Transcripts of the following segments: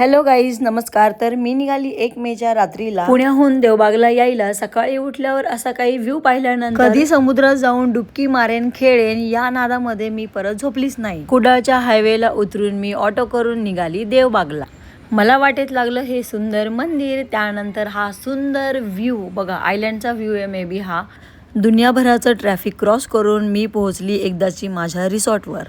Hello guys, नमस्कार. तर मी निघाली 1 मेच्या रात्रीला पुण्याहून देवबागला यायला. सकाळी उठल्यावर असा काही व्ह्यू पाहिल्यानंतर कधी समुद्रात जाऊन डुबकी मारेन खेळेन या नादामध्ये मी परत झोपलीच नाही. कुडाळच्या हायवेला उतरून मी ऑटो करून निघाली देवबागला. मला वाटेत लागलं हे सुंदर मंदिर, त्यानंतर हा सुंदर व्ह्यू बघा. आयलँडचा व्ह्यू आहे मे बी हा. दुनियाभराचं ट्रॅफिक क्रॉस करून मी पोहोचली एकदाची माझ्या रिसॉर्टवर.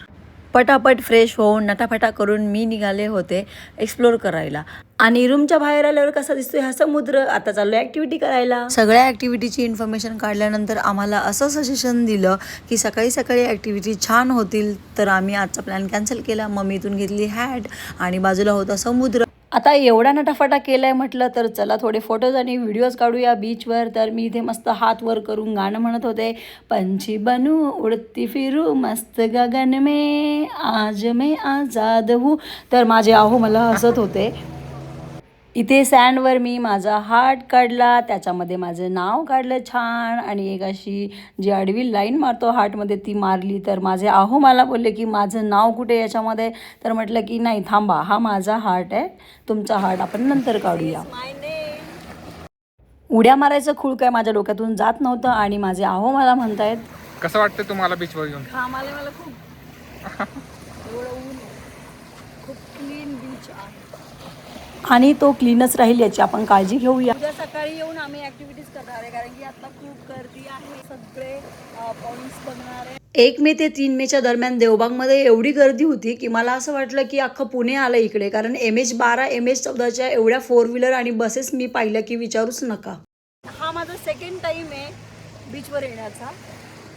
पटापट फ्रेश होऊन नटाफटा करून मी निघाले होते एक्सप्लोर करायला. आणि रूमच्या बाहेर आल्यावर कसा दिसतोय हा समुद्र. आता चाललो ॲक्टिव्हिटी करायला. सगळ्या ॲक्टिव्हिटीची इन्फॉर्मेशन काढल्यानंतर आम्हाला असं सजेशन दिलं की सकाळी सकाळी ॲक्टिव्हिटी छान होतील, तर आम्ही आजचा प्लॅन कॅन्सल केला. मग मी इथून घेतली हॅट आणि बाजूला होता समुद्र. आता एवढा नटाफटा केलाय म्हटलं तर चला थोडे फोटोज आणि व्हिडिओज काढूया बीचवर. तर मी इथे मस्त हात वर करून गाणं म्हणत होते. पंछी बनू उडती फिरू मस्त गगन में आज मैं आजाद हूँ. तर माझे आहो मला हसत होते. इथे सँडवर मी माझा हार्ट काढला, त्याच्यामध्ये माझं नाव काढलं छान आणि एक अशी जी आडवी लाईन मारतो हार्टमध्ये ती मारली. तर माझे आहो मला बोलले की माझं नाव कुठे याच्यामध्ये. तर म्हटलं की नाही थांबा, हा माझा हार्ट आहे, तुमचा हार्ट आपण नंतर काढूया. उड्या मारायचं खूळ काय माझ्या डोक्यातून जात नव्हतं आणि माझे आहो मला म्हणतायत कसं वाटतं तुम्हाला बीचवर येऊन? मला खूप एवढं ऊन, खूप क्लीन बीच आहे आणि तो क्लीनच राहील याची आपण काळजी घेऊया. उद्या सकाळी येऊन आम्ही ॲक्टिव्हिटीज करणार आहे, कारण की आता खूप गर्दी आहे. सगळे पॉईंट्स बघणार आहे. 1 मे ते 3 मेच्या दरम्यान देवबागमध्ये एवढी गर्दी होती की मला असं वाटलं की अख्खं पुणे आलं इकडे. कारण MH12 MH14च्या एवढ्या 4 व्हीलर आणि बसेस मी पाहिल्या की विचारूच नका. हा माझा सेकंड टाईम आहे बीचवर येण्याचा,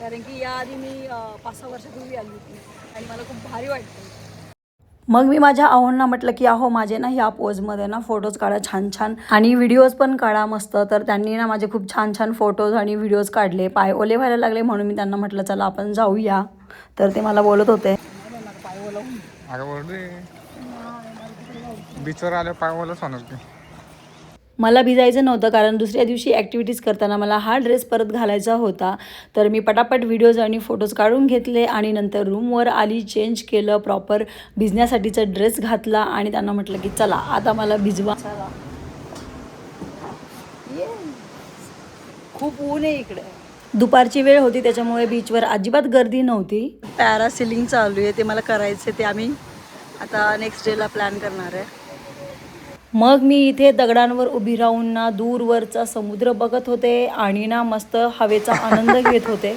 कारण की याआधी मी 5-6 वर्षापूर्वी आली होती आणि मला खूप भारी वाटतं. मग मी माझ्या आहोंना म्हटलं की आहो माझे ना ह्या पोजमध्ये ना फोटोज काढा छान छान आणि व्हिडिओज पण काढा मस्त. तर त्यांनी ना माझे खूप छान छान फोटोज आणि व्हिडिओज काढले. पाय ओले व्हायला लागले म्हणून मी त्यांना म्हटलं चला आपण जाऊया. तर ते मला बोलत होते बीचवर आले पाय ओलच होणार की. मला भिजायचं नव्हतं, कारण दुसऱ्या दिवशी ॲक्टिव्हिटीज करताना मला हा ड्रेस परत घालायचा होता. तर मी पटापट व्हिडिओज आणि फोटोज काढून घेतले आणि नंतर रूमवर आली, चेंज केलं, प्रॉपर भिजण्यासाठीचा ड्रेस घातला आणि त्यांना म्हटलं की चला आता मला भिजवा. खूप ऊन आहे इकडे. दुपारची वेळ होती त्याच्यामुळे बीचवर अजिबात गर्दी नव्हती. पॅरासेलिंग चालू आहे, ते मला करायचे, ते आम्ही आता नेक्स्ट डेला प्लॅन करणार आहे. मग मी इथे दगडांवर उभी राहून ना दूरवरचा समुद्र बघत होते आणि ना मस्त हवेचा आनंद घेत होते.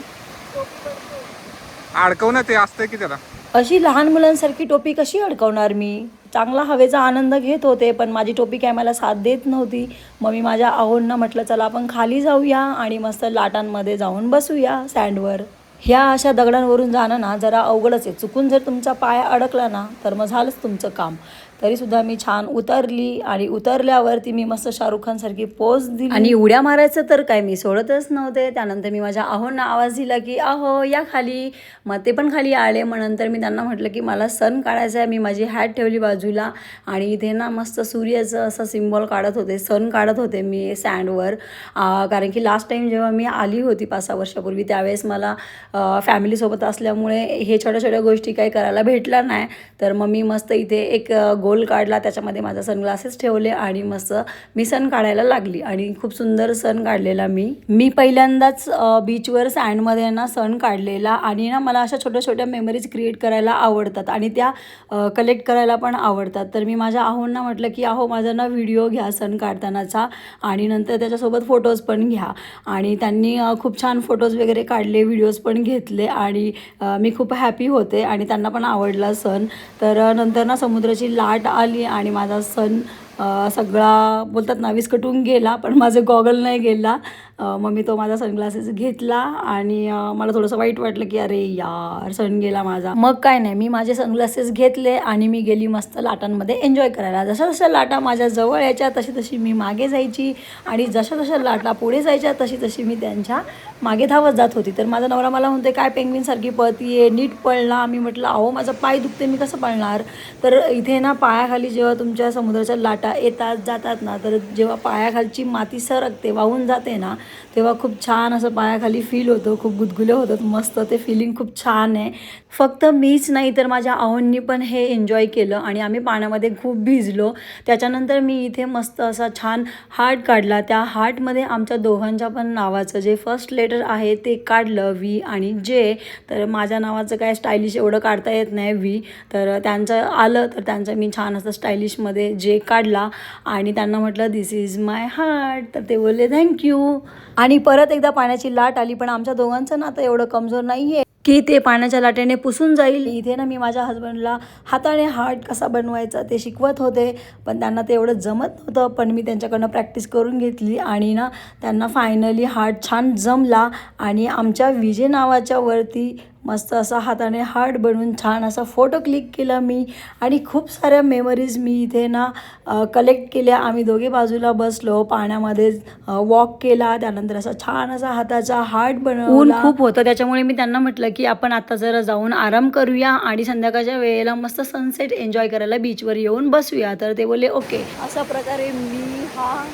अडकवणं ते असतंय की त्याला. अशी लहान मुलांसारखी टोपी कशी अडकवणार मी. चांगला हवेचा आनंद घेत होते, पण माझी टोपी काय मला साथ देत नव्हती. मग मी माझ्या आहोंना म्हटलं चला आपण खाली जाऊया आणि मस्त लाटांमध्ये जाऊन बसूया सँडवर. ह्या अशा दगडांवरून जाणं ना जरा अवघडच आहे. चुकून जर तुमचा पाय अडकला ना तर मग झालंच तुमचं काम. तरीसुद्धा मी छान उतरली आणि उतरल्यावरती मी मस्त शाहरुख खानसारखी पोज दिली आणि उड्या मारायचं तर काय मी सोडतच नव्हते. त्यानंतर मी माझ्या आहोंना आवाज दिला की आहो या खाली. मग ते पण खाली आले. मग नंतर मी त्यांना म्हटलं की मला सन काढायचा आहे. मी माझी हॅट ठेवली बाजूला आणि इथे ना मस्त सूर्याचं असं सिम्बॉल काढत होते, सन काढत होते मी सँडवर. कारण की लास्ट टाईम जेव्हा मी आली होती 5-6 वर्षापूर्वी त्यावेळेस मला फॅमिलीसोबत असल्यामुळे हे छोट्या छोट्या गोष्टी काही करायला भेटल्या नाही. तर मग मी मस्त इथे एक गोल काढला, त्याच्यामध्ये माझा सनग्लासेस ठेवले आणि मस्त मी सन काढायला लागली आणि खूप सुंदर सन काढलेला मी पहिल्यांदाच बीचवर सँडमध्ये ना सन काढलेला. आणि ना मला अशा छोट्या छोट्या मेमरीज क्रिएट करायला आवडतात आणि त्या कलेक्ट करायला पण आवडतात. तर मी माझ्या आहोंना म्हटलं की आहो माझा ना व्हिडिओ घ्या सन काढतानाचा आणि नंतर त्याच्यासोबत फोटोज पण घ्या. आणि त्यांनी खूप छान फोटोज वगैरे काढले, व्हिडिओज पण घेतले आणि मी खूप हॅपी होते आणि त्यांना पण आवडला सन. तर नंतर ना समुद्राची लाट आली आणि माझा सन सगळा बोलतात ना विस्कटून गेला, पण माझे गॉगल नाही गेला. मग मी तो माझा सनग्लासेस घेतला आणि मला थोडंसं वाईट वाटलं की अरे यार सन गेला माझा. मग काय नाही, मी माझे सनग्लासेस घेतले आणि मी गेली मस्त लाटांमध्ये एन्जॉय करायला. जशा जशा लाटा माझ्या जवळ यायच्या तशी तशी मी मागे जायची आणि जशा जशा लाटा पुढे जायच्या तशी तशी मी त्यांच्या मागे धावत जात होती. तर माझा नवरा मला म्हणते काय पेंग्विनसारखी पळतीये, नीट पळला. मी म्हटलं अहो माझा पाय दुखते, मी कसं पळणार. तर इथे ना पायाखाली जेव्हा तुमच्या समुद्राच्या लाटा येतात जातात ना, तर जेव्हा पायाखालची माती सरकते वाहून जाते ना, तेव्हा खूप छान असं पायाखाली फील होतं, खूप गुदगुले होतात मस्त. ते फिलिंग खूप छान आहे. फक्त मीच नाही तर माझ्या आहोंनी पण हे एन्जॉय केलं आणि आम्ही पाण्यामध्ये खूप भिजलो. त्याच्यानंतर मी इथे मस्त असा छान हार्ट काढला. त्या हार्टमध्ये आमच्या दोघांच्या पण नावाचं जे फर्स्ट लेटर आहे ते काढलं, व्ही आणि जे. तर माझ्या नावाचं काय स्टायलिश एवढं काढता येत नाही व्ही, तर त्यांचं आलं तर त्यांचं मी छान असं स्टायलिशमध्ये जे काढला आणि त्यांना म्हटलं दिस इज माय हार्ट. तर ते बोलले थँक्यू. आणि परत एकदा पाण्याची लाट आली, पण आमच्या दोघांचं नातं एवढं कमजोर नाही आहे की ते पाण्याच्या लाटेने पुसून जाईल. इथे ना मी माझ्या हस्बंडला हाताने हार्ट कसा बनवायचा ते शिकवत होते, पण त्यांना ते एवढं जमत नव्हतं. पण मी त्यांच्याकडनं प्रॅक्टिस करून घेतली आणि ना त्यांना फायनली हार्ट छान जमला आणि आमच्या विजय नावाच्या वरती मस्त असा हाताने हार्ट बनवून छान असा फोटो क्लिक केला मी. आणि खूप साऱ्या मेमरीज मी इथे ना कलेक्ट केल्या. आम्ही दोघे बाजूला बसलो, पाण्यामध्ये वॉक केला, त्यानंतर असा छान असा हाताचा हार्ट बनवला. ऊन खूप होतं त्याच्यामुळे मी त्यांना म्हटलं की आपण आता जरा जाऊन आराम करूया आणि संध्याकाळच्या वेळेला मस्त सनसेट एन्जॉय करायला बीचवर येऊन बसूया. तर ते बोलले ओके. अशा प्रकारे मी हा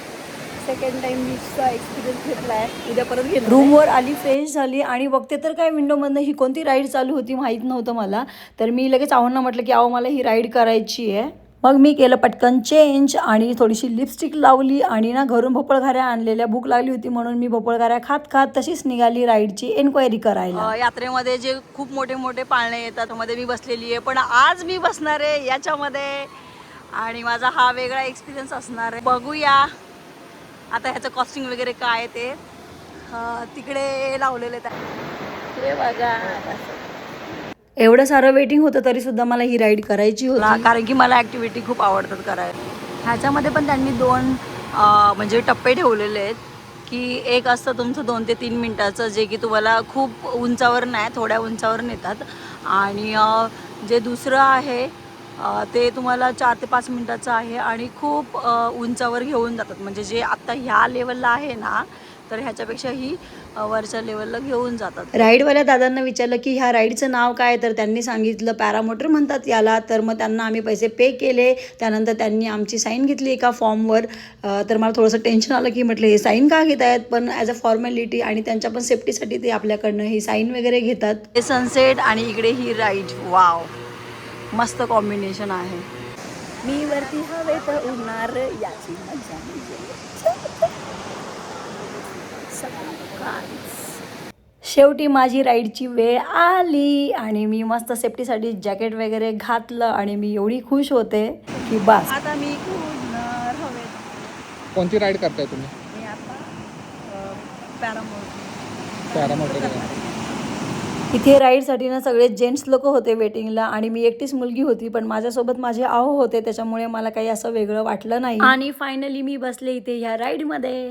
सेकंड टाइम बीचचा एक्सपिरियन्स घेतला आहे. उद्या परत घेतला. रूमवर आली, फ्रेश झाली आणि बघते तर काय विंडोमधनं ही कोणती राईड चालू होती माहीत नव्हतं मला. तर मी लगेच आव्हांना म्हटलं की आहो मला ही राईड करायची आहे. मग मी केलं पटकन चेंज आणि थोडीशी लिपस्टिक लावली आणि ना घरून भोपळघाऱ्या आणलेल्या, भूक लागली होती म्हणून मी भोपळघाऱ्या खात खात तशीच निघाली राईडची एन्क्वायरी करायला. यात्रेमध्ये जे खूप मोठे मोठे पाळणे येतात त्यामध्ये मी बसलेली आहे, पण आज मी बसणार आहे याच्यामध्ये आणि माझा हा वेगळा एक्सपिरियन्स असणार आहे. बघूया आता ह्याचं कॉस्टिंग वगैरे काय ते तिकडे लावलेले ते बघा. एवढं सारं वेटिंग होतं तरीसुद्धा मला ही राईड करायची होती, कारण की मला ॲक्टिव्हिटी खूप आवडतात करायला. ह्याच्यामध्ये पण त्यांनी दोन म्हणजे टप्पे ठेवलेले आहेत की एक असतं तुमचं 2 ते 3 मिनटाचं, जे की तुम्हाला खूप उंचावर नाही, थोड्या उंचावर नेतात. आणि जे दुसरं आहे ते तुम्हाला 4 ते 5 मिनटाचं आहे आणि खूप उंचावर घेऊन जातात. म्हणजे जे आत्ता ह्या लेवलला आहे ना, तर ह्याच्यापेक्षाही वरच्या लेवलला घेऊन जातात. राईडवाल्या दादांना विचारलं की ह्या राईडचं नाव काय, तर त्यांनी सांगितलं पॅरामोटर म्हणतात याला. तर मग त्यांना आम्ही पैसे पे केले. त्यानंतर त्यांनी आमची साईन घेतली एका फॉर्मवर. तर मला थोडंसं टेन्शन आलं की म्हटलं हे साईन का घेत आहेत, पण ॲज अ फॉर्मॅलिटी आणि त्यांच्या पण सेफ्टीसाठी ते आपल्याकडनं ही साईन वगैरे घेतात. हे सनसेट आणि इकडे ही राईड, वाव मस्त कॉम्बिनेशन आहे. मी वरती हवेत उडणार याची मजा. शेवटी माझी राईडची वेळ आली आणि मी मस्त सेफ्टीसाठी जॅकेट वगैरे घातलं आणि मी एवढी खुश होते की बस आता मी उडणार हवेत. कोणती राईड करताय तुम्ही? मी आता पॅरामोटर. इथे राईडसाठी ना सगळे जेंट्स लोक होते वेटिंगला आणि मी एकटीच मुलगी होती, पण माझ्यासोबत माझे आहो होते त्याच्यामुळे मला काही असं वेगळं वाटलं नाही. आणि फायनली मी बसले इथे ह्या राईडमध्ये.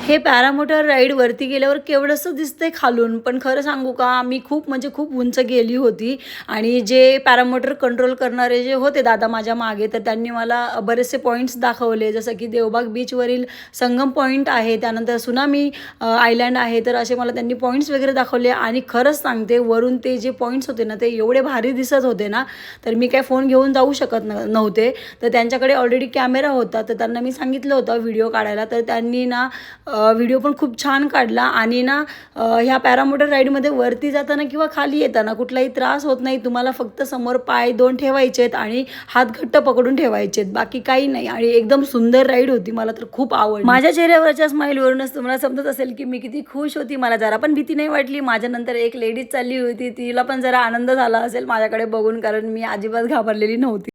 हे पॅरामोटर राईड वरती गेल्यावर केवढंसं दिसतंय खालून, पण खरं सांगू का मी खूप म्हणजे खूप उंच गेली होती. आणि जे पॅरामोटर कंट्रोल करणारे जे होते दादा माझ्या मागे, तर त्यांनी मला बरेचसे पॉईंट्स दाखवले, जसं की देवबाग बीचवरील संगम पॉईंट आहे, त्यानंतर सुनामी आयलँड आहे. तर असे मला त्यांनी पॉईंट्स वगैरे दाखवले आणि खरंच सांगते वरून ते जे पॉईंट्स होते ना ते एवढे भारी दिसत होते ना, तर मी काय फोन घेऊन जाऊ शकत नव्हते. तर त्यांच्याकडे ऑलरेडी कॅमेरा होता, तर त्यांना मी सांगितलं होतं व्हिडिओ काढायला, तर त्यांनी ना व्हिडिओ पण खूप छान काढला. आणि ना ह्या पॅरामोटर राईडमध्ये वरती जाताना किंवा खाली येताना कुठलाही त्रास होत नाही. तुम्हाला फक्त समोर पाय 2 ठेवायचे आहेत आणि हात घट्ट पकडून ठेवायचे आहेत, बाकी काही नाही. आणि एकदम सुंदर राईड होती, मला तर खूप आवडली. माझ्या चेहऱ्यावरच्या स्माईलवरूनच तुम्हाला समजत असेल की मी किती खुश होती. मला जरा पण भीती नाही वाटली. माझ्यानंतर एक लेडीज चालली होती, तिला पण जरा आनंद झाला असेल माझ्याकडे बघून, कारण मी अजिबात घाबरलेली नव्हती.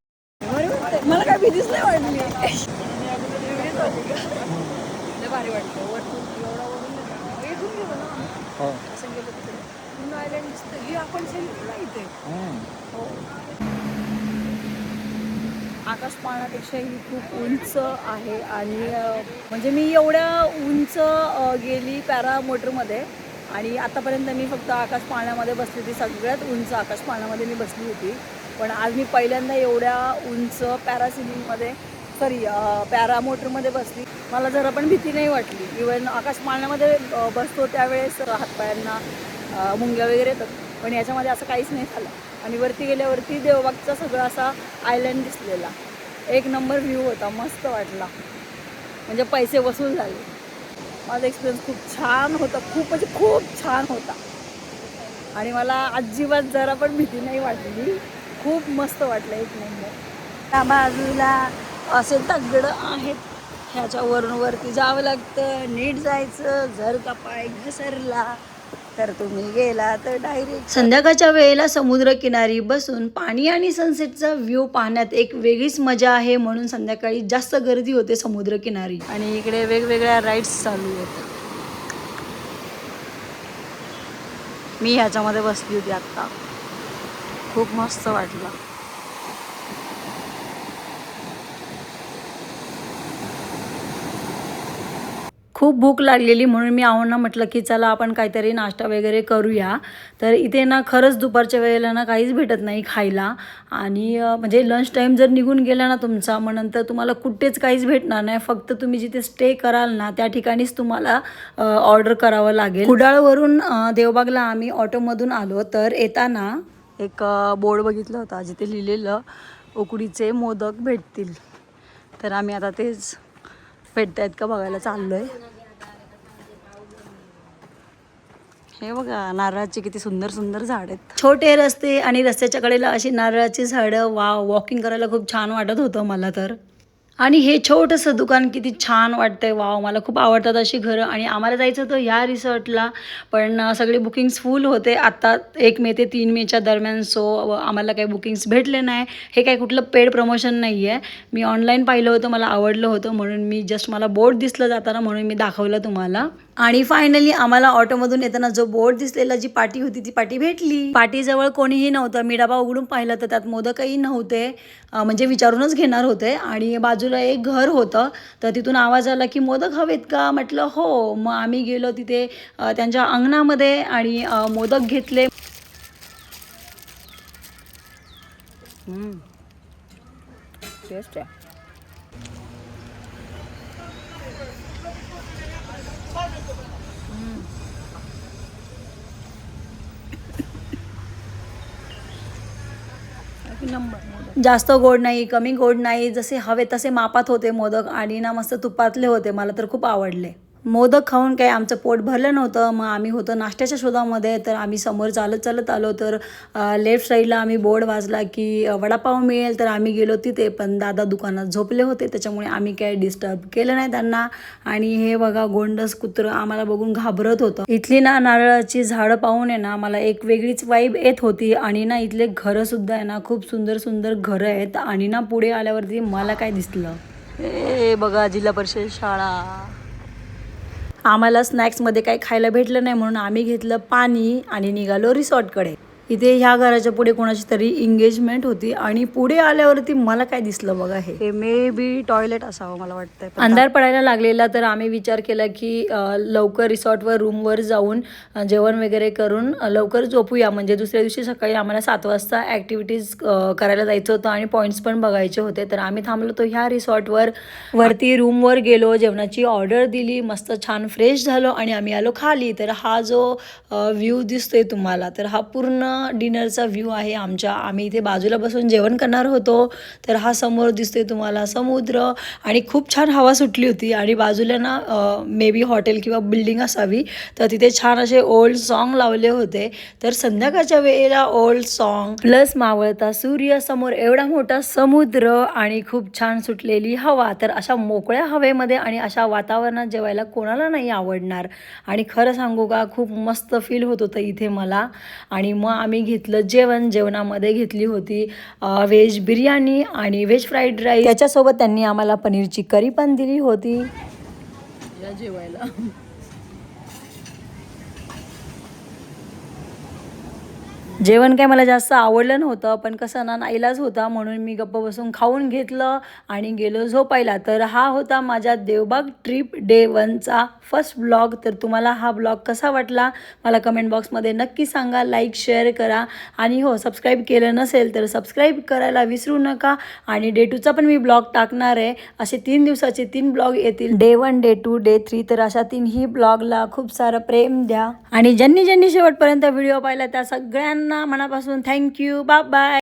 मला काय भीतीच नाही वाटली. भारी वाटतं वरतून एवढा वरून इथून गेलो ना, असं गेलो तिकडे पूर्ण आयलँड दिसतं. ही आपण सेंटरला इथे हो. आकाश पाण्यापेक्षा ही खूप उंच आहे. आणि म्हणजे मी एवढ्या उंच गेली पॅरामोटरमध्ये आणि आतापर्यंत मी फक्त आकाश पाण्यामध्ये बसली होती. सगळ्यात उंच आकाश पाण्यामध्ये मी बसली होती. पण आज मी पहिल्यांदा एवढ्या उंच पॅरासिलिंगमध्ये पॅरामोटरमध्ये बसली. मला जरा पण भीती नाही वाटली. इवन आकाश माळण्यामध्ये बसतो त्यावेळेस हातपायांना मुंग्या वगैरे येतात, पण याच्यामध्ये असं काहीच नाही झालं. आणि वरती गेल्यावरती देवबागचा सगळा असा आयलंड दिसलेला. एक नंबर व्ह्यू होता, मस्त वाटला, म्हणजे पैसे वसूल झाले. माझा एक्सपिरियन्स खूप छान होता, खूप म्हणजे खूप छान होता. आणि मला अजिबात जरा पण भीती नाही वाटली, खूप मस्त वाटलं. एक नंबर. त्या बाजूला असे दगड आहेत, ह्याच्यावरून वरती जावं लागतं, नीट जायचं. जर का पाय घसरला तर तुम्ही गेला तर डायरेक्ट. संध्याकाळच्या वेळेला समुद्रकिनारी बसून पाणी आणि सनसेटचा व्ह्यू पाहण्यात एक वेगळीच मजा आहे, म्हणून संध्याकाळी जास्त गर्दी होते समुद्रकिनारी. आणि इकडे वेगवेगळ्या राईड्स चालू आहेत. मी ह्याच्यामध्ये बसली होती आत्ता, खूप मस्त वाटलं. खूप भूक लागलेली, म्हणून मी आहोंना म्हटलं की चला आपण काहीतरी नाश्ता वगैरे करूया. तर इथे ना खरंच दुपारच्या वेळेला ना काहीच भेटत नाही खायला. आणि म्हणजे लंच टाईम जर निघून गेला ना तुमचा, मग नंतर तुम्हाला कुठेच काहीच भेटणार नाही. फक्त तुम्ही जिथे स्टे कराल ना त्या ठिकाणीच तुम्हाला ऑर्डर करावं लागेल. कुडाळवरून देवबागला आम्ही ऑटोमधून आलो. तर येताना एक बोर्ड बघितला होता जिथे लिहिलेलं उकडीचे मोदक भेटतील. तर आम्ही आता तेच भेटतायत का बघायला चाललोय. हे बघा, नारळाची किती सुंदर सुंदर झाड आहेत. छोटे रस्ते आणि रस्त्याच्या कडेला अशी नारळाची झाडं. वॉकिंग करायला खूप छान वाटत होतं मला तर. आणि हे छोटंसं दुकान किती छान वाटतंय. मला खूप आवडतात अशी घरं. आणि आम्हाला जायचं होतं ह्या रिसॉर्टला, पण सगळे बुकिंग्स फुल होते आत्ता 1 मे ते 3 मेच्या दरम्यान. सो आम्हाला काही बुकिंग्स भेटले नाही. हे काही कुठलं पेड प्रमोशन नाही आहे. मी ऑनलाईन पाहिलं होतं, मला आवडलं होतं, म्हणून मी जस्ट मला बोर्ड दिसलं जाताना म्हणून मी दाखवलं तुम्हाला. आणि फायनली आम्हाला ऑटोमधून येताना जो बोर्ड दिसलेला, जी पाटी होती ती पाटी भेटली. पाटीजवळ कोणीही नव्हतं. मी डबा उघडून पाहिलं तर त्यात मोदकही नव्हते, म्हणजे विचारूनच घेणार होते. आणि बाजूला एक घर होतं, तर तिथून आवाज आला की मोदक हवेत का. म्हटलं हो. मग आम्ही गेलो तिथे त्यांच्या अंगणामध्ये आणि मोदक घेतले. टेस्ट आहे. जास्त गोड नाही, कमी गोड नाही, जसे हवे तसे मापात होते मोदक. आणि ना मस्त तुपातले होते. मला तर खूप आवडले. मोदक खाऊन काही आमचं पोट भरलं नव्हतं. मग आम्ही होतो नाश्त्याच्या शोधामध्ये. तर आम्ही समोर चालत चालत आलो. तर लेफ्ट साईडला आम्ही बोर्ड वाचला की वडापाव मिळेल. तर आम्ही गेलो तिथे, पण दादा दुकानात झोपले होते, त्याच्यामुळे आम्ही काही डिस्टर्ब केलं नाही त्यांना. आणि हे बघा, गोंडस कुत्रं आम्हाला बघून घाबरत होतं. इथली ना नारळाची झाडं पाहून आहे ना मला एक वेगळीच वाईब येत होती. आणि ना इथले घरं सुद्धा आहे ना खूप सुंदर सुंदर घरं आहेत. आणि ना पुढे आल्यावरती मला काय दिसलं, हे बघा, जिल्हा परिषद शाळा. आम्हाला स्नॅक्समध्ये काही खायला भेटलं नाही, म्हणून आम्ही घेतलं पाणी आणि निघालो रिसॉर्टकडे. इथे ह्या घराच्या पुढे कोणाची तरी एंगेजमेंट होती. आणि पुढे आल्यावरती मला काय दिसलं बघा, हे मे बी टॉयलेट असावं मला वाटतंय. अंधार पडायला लागलेला, तर आम्ही विचार केला की लवकर रिसॉर्टवर रूमवर जाऊन जेवण वगैरे करून लवकर झोपूया, म्हणजे दुसऱ्या दिवशी सकाळी आम्हाला 7 वाजता ॲक्टिव्हिटीज करायला जायचं होतं आणि पॉईंट्स पण बघायचे होते. तर आम्ही थांबलो तो ह्या रिसॉर्टवर. वरती रूमवर गेलो, जेवणाची ऑर्डर दिली, मस्त छान फ्रेश झालो आणि आम्ही आलो खाली. तर हा जो व्ह्यू दिसतोय तुम्हाला, तर हा पूर्ण डिनरचा व्ह्यू आहे आमच्या. आम्ही इथे बाजूला बसून जेवण करणार होतो. तर हा समोर दिसतोय तुम्हाला समुद्र. आणि खूप छान हवा सुटली होती. आणि बाजूला ना मे बी हॉटेल किंवा बिल्डिंग असावी. तर तिथे छान असे ओल्ड सॉन्ग लावले होते. तर संध्याकाळच्या वेळेला ओल्ड सॉन्ग प्लस मावळता सूर्य, समोर एवढा मोठा समुद्र आणि खूप छान सुटलेली हवा. तर अशा मोकळ्या हवेमध्ये आणि अशा वातावरणात जेवायला कोणाला नाही आवडणार. आणि खरं सांगू का, खूप मस्त फील होत होतं इथे मला. आणि मग आम्ही घेतलं जेवण. जेवणामध्ये घेतली होती व्हेज बिर्याणी आणि व्हेज फ्राईड राईस. त्याच्यासोबत त्यांनी आम्हाला पनीरची करी पण दिली होती या जेवायला. जेवण काय मला जास्त आवडलं नव्हतं, पण कसं ना नाईलाज होता म्हणून मी गप्प बसून खाऊन घेतलं आणि गेलो झोपायला. तर हा होता माझ्या देवबाग ट्रिप डे 1चा फर्स्ट ब्लॉग. तर तुम्हाला हा ब्लॉग कसा वाटला मला कमेंट बॉक्समध्ये नक्की सांगा. लाईक शेअर करा आणि हो, सबस्क्राईब केलं नसेल तर सबस्क्राईब करायला विसरू नका. आणि डे 2चा पण मी ब्लॉग टाकणार आहे. असे 3 दिवसाचे 3 ब्लॉग येतील, डे 1, डे 2, डे 3. तर अशा 3ही ब्लॉगला खूप सारं प्रेम द्या. आणि ज्यांनी शेवटपर्यंत व्हिडिओ पाहिला त्या सगळ्यांना मनापासून थँक्यू. Bye bye.